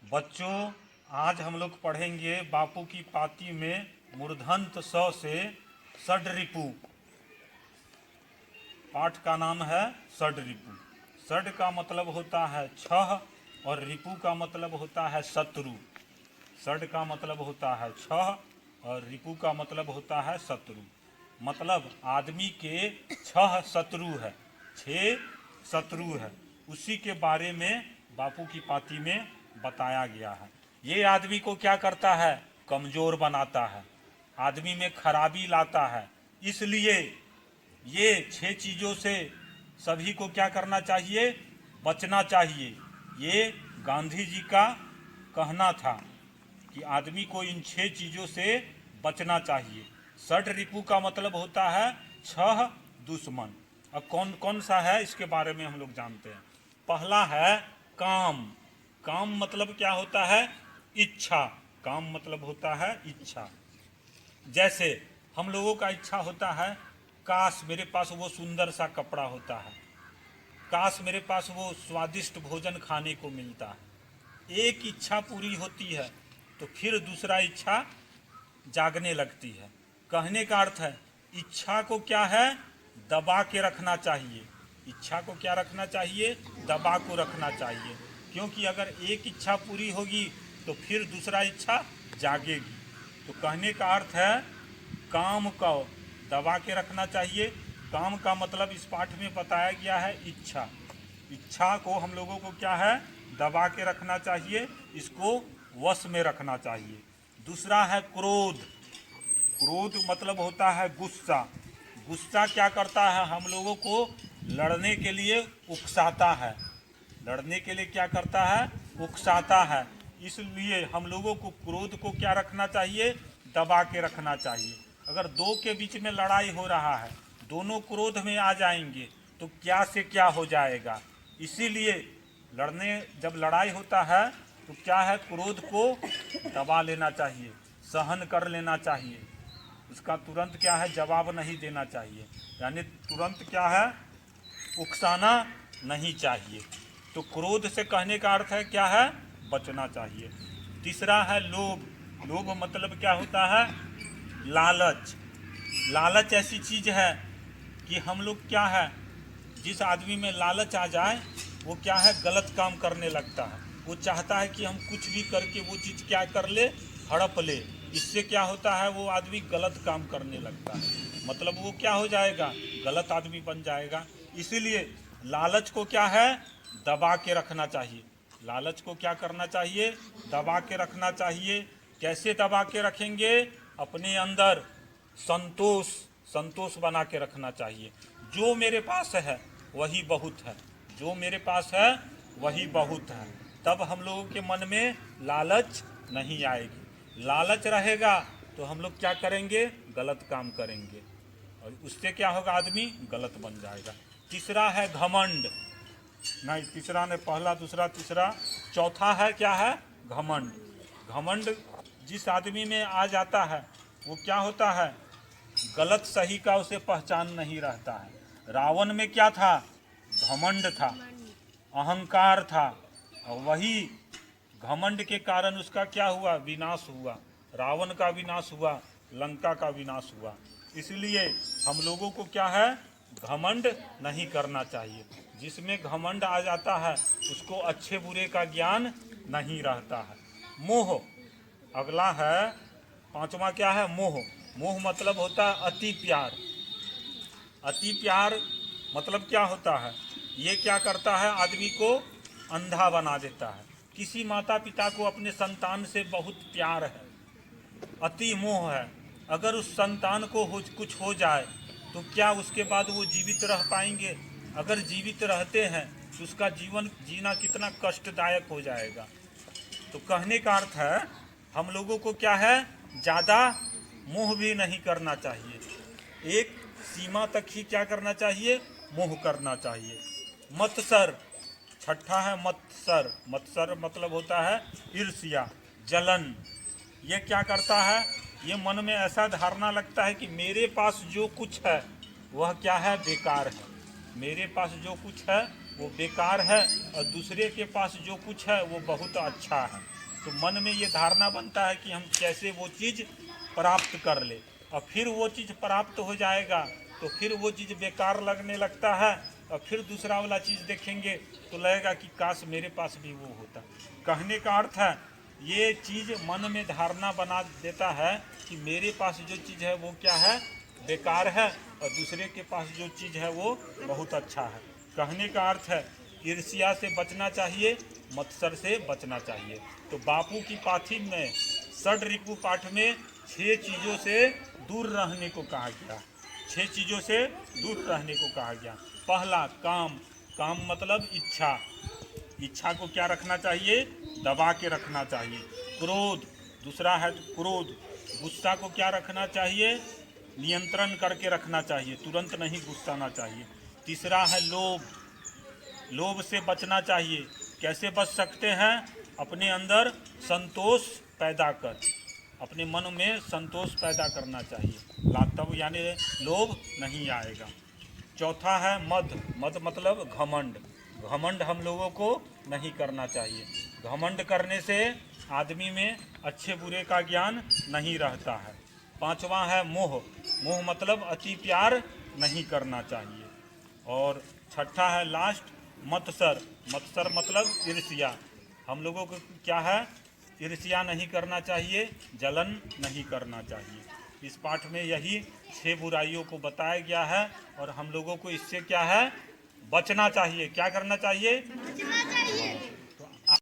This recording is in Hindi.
बच्चों, आज हम लोग पढ़ेंगे बापू की पाती में मूर्धन्त स से षड्रिपु। पाठ का नाम है षड्रिपु। षड का मतलब होता है छह और रिपु का मतलब होता है शत्रु। षड का मतलब होता है छह और रिपु का मतलब होता है शत्रु। मतलब आदमी के छह शत्रु है, छह शत्रु है। उसी के बारे में बापू की पाती में बताया गया है। ये आदमी को क्या करता है? कमजोर बनाता है, आदमी में खराबी लाता है। इसलिए ये छह चीजों से सभी को क्या करना चाहिए? बचना चाहिए। ये गांधी जी का कहना था कि आदमी को इन छह चीजों से बचना चाहिए। षड रिपु का मतलब होता है छह दुश्मन। अब कौन कौन सा है इसके बारे में हम लोग जानते हैं। पहला है काम। काम मतलब क्या होता है? इच्छा। काम मतलब होता है इच्छा। जैसे हम लोगों का इच्छा होता है, काश मेरे पास वो सुंदर सा कपड़ा होता है, काश मेरे पास वो स्वादिष्ट भोजन खाने को मिलता है। एक इच्छा पूरी होती है तो फिर दूसरा इच्छा जागने लगती है। कहने का अर्थ है इच्छा को क्या है? दबा के रखना चाहिए। इच्छा को क्या रखना चाहिए? दबा को रखना चाहिए। क्योंकि अगर एक इच्छा पूरी होगी तो फिर दूसरा इच्छा जागेगी। तो कहने का अर्थ है काम को दबा के रखना चाहिए। काम का मतलब इस पाठ में बताया गया है इच्छा। इच्छा को हम लोगों को क्या है? दबा के रखना चाहिए, इसको वश में रखना चाहिए। दूसरा है क्रोध। क्रोध मतलब होता है गुस्सा। गुस्सा क्या करता है? हम लोगों को लड़ने के लिए उकसाता है। लड़ने के लिए क्या करता है? उकसाता है। इसलिए हम लोगों को क्रोध को क्या रखना चाहिए? दबा के रखना चाहिए। अगर दो के बीच में लड़ाई हो रहा है, दोनों क्रोध में आ जाएंगे तो क्या से क्या हो जाएगा। इसीलिए जब लड़ाई होता है तो क्या है? क्रोध को दबा लेना चाहिए, सहन कर लेना चाहिए। उसका तुरंत क्या है? जवाब नहीं देना चाहिए। यानी तुरंत क्या है? उकसाना नहीं चाहिए। तो क्रोध से कहने का अर्थ है क्या है? बचना चाहिए। तीसरा है लोभ। लोभ मतलब क्या होता है? लालच। लालच ऐसी चीज है कि हम लोग क्या है, जिस आदमी में लालच आ जाए वो क्या है? गलत काम करने लगता है। वो चाहता है कि हम कुछ भी करके वो चीज़ क्या कर ले? हड़प ले। इससे क्या होता है? वो आदमी गलत काम करने लगता है। मतलब वो क्या हो जाएगा? गलत आदमी बन जाएगा। इसीलिए लालच को क्या है? दबा के रखना चाहिए। लालच को क्या करना चाहिए? दबा के रखना चाहिए। कैसे दबा के रखेंगे? अपने अंदर संतोष, संतोष बना के रखना चाहिए। जो मेरे पास है वही बहुत है, जो मेरे पास है वही बहुत है। तब हम लोगों के मन में लालच नहीं आएगी। लालच रहेगा तो हम लोग क्या करेंगे? गलत काम करेंगे और उससे क्या होगा? आदमी गलत बन जाएगा। तीसरा है घमंड। नहीं, तीसरा ने पहला दूसरा तीसरा, चौथा है क्या है? घमंड। घमंड जिस आदमी में आ जाता है वो क्या होता है? गलत सही का उसे पहचान नहीं रहता है। रावण में क्या था? घमंड था, अहंकार था। और वही घमंड के कारण उसका क्या हुआ? विनाश हुआ। रावण का विनाश हुआ, लंका का विनाश हुआ। इसलिए हम लोगों को क्या है? घमंड नहीं करना चाहिए। जिसमें घमंड आ जाता है उसको अच्छे बुरे का ज्ञान नहीं रहता है। मोह अगला है, पांचवा क्या है? मोह। मोह मतलब होता है अति प्यार। अति प्यार मतलब क्या होता है? ये क्या करता है? आदमी को अंधा बना देता है। किसी माता पिता को अपने संतान से बहुत प्यार है, अति मोह है। अगर उस संतान को कुछ हो जाए तो क्या उसके बाद वो जीवित रह पाएंगे? अगर जीवित रहते हैं तो उसका जीवन जीना कितना कष्टदायक हो जाएगा। तो कहने का अर्थ है हम लोगों को क्या है? ज़्यादा मोह भी नहीं करना चाहिए। एक सीमा तक ही क्या करना चाहिए? मोह करना चाहिए। मत्सर, छठा है मत्सर। मत्सर मतलब होता है ईर्ष्या, जलन। ये क्या करता है? ये मन में ऐसा धारणा लगता है कि मेरे पास जो कुछ है वह क्या है? बेकार है। मेरे पास जो कुछ है वो बेकार है और दूसरे के पास जो कुछ है वो बहुत अच्छा है। तो मन में ये धारणा बनता है कि हम कैसे वो चीज़ प्राप्त कर ले, और फिर वो चीज़ प्राप्त हो जाएगा तो फिर वो चीज़ बेकार लगने लगता है, और फिर दूसरा वाला चीज़ देखेंगे तो लगेगा कि काश मेरे पास भी वो होता। कहने का अर्थ है ये चीज़ मन में धारणा बना देता है कि मेरे पास जो चीज़ है वो क्या है, बेकार है, और दूसरे के पास जो चीज़ है वो बहुत अच्छा है। कहने का अर्थ है ईर्ष्या से बचना चाहिए, मत्सर से बचना चाहिए। तो बापू की पाथी में षड रिपु पाठ में 6 चीज़ों से दूर रहने को कहा गया, 6 चीज़ों से दूर रहने को कहा गया। पहला काम, काम मतलब इच्छा, इच्छा को क्या रखना चाहिए, दबा के रखना चाहिए। क्रोध, दूसरा है क्रोध, गुस्सा को क्या रखना चाहिए, नियंत्रण करके रखना चाहिए, तुरंत नहीं गुस्साना चाहिए। तीसरा है लोभ, लोभ से बचना चाहिए। कैसे बच सकते हैं, अपने अंदर संतोष पैदा कर, अपने मन में संतोष पैदा करना चाहिए, तब यानी लोभ नहीं आएगा। चौथा है मद, मद मतलब घमंड, घमंड हम लोगों को नहीं करना चाहिए। घमंड करने से आदमी में अच्छे बुरे का ज्ञान नहीं रहता है। पांचवा है मोह, मोह मतलब अति प्यार नहीं करना चाहिए। और छठा है लास्ट मत्सर, मत्सर मतलब ईर्ष्या, हम लोगों को क्या है, ईर्ष्या नहीं करना चाहिए, जलन नहीं करना चाहिए। इस पाठ में यही 6 बुराइयों को बताया गया है और हम लोगों को इससे क्या है, बचना चाहिए। क्या करना चाहिए,